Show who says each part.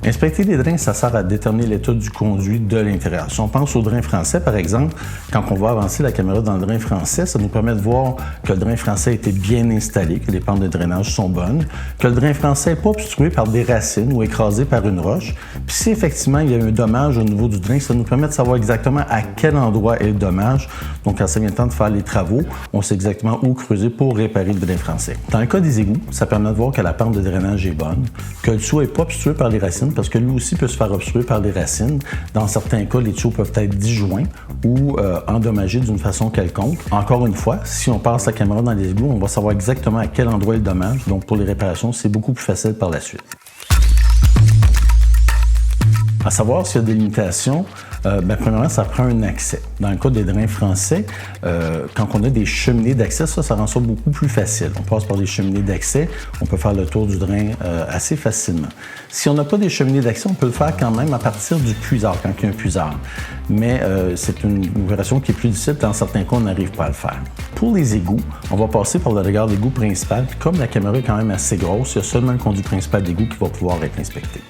Speaker 1: Inspecter les drains, ça sert à déterminer l'état du conduit de l'intérieur. Si on pense au drain français, par exemple, quand on va avancer la caméra dans le drain français, ça nous permet de voir que le drain français a été bien installé, que les pentes de drainage sont bonnes, que le drain français n'est pas obstrué par des racines ou écrasé par une roche. Puis si effectivement il y a un dommage au niveau du drain, ça nous permet de savoir exactement à quel endroit est le dommage. Donc quand ça vient le temps de faire les travaux, on sait exactement où creuser pour réparer le drain français. Dans le cas des égouts, ça permet de voir que la pente de drainage est bonne, que le tuyau n'est pas obstrué par les racines, parce que lui aussi peut se faire obstruer par les racines. Dans certains cas, les tuyaux peuvent être disjoints ou endommagés d'une façon quelconque. Encore une fois, si on passe la caméra dans les égouts, on va savoir exactement à quel endroit est le dommage. Donc pour les réparations, c'est beaucoup plus facile par la suite. À savoir s'il y a des limitations, premièrement, ça prend un accès. Dans le cas des drains français, quand on a des cheminées d'accès, ça rend ça beaucoup plus facile. On passe par des cheminées d'accès, on peut faire le tour du drain assez facilement. Si on n'a pas des cheminées d'accès, on peut le faire quand même à partir du puisard, quand il y a un puisard. Mais c'est une opération qui est plus difficile, dans certains cas, on n'arrive pas à le faire. Pour les égouts, on va passer par le regard d'égout principal, puis comme la caméra est quand même assez grosse, il y a seulement le conduit principal d'égout qui va pouvoir être inspecté.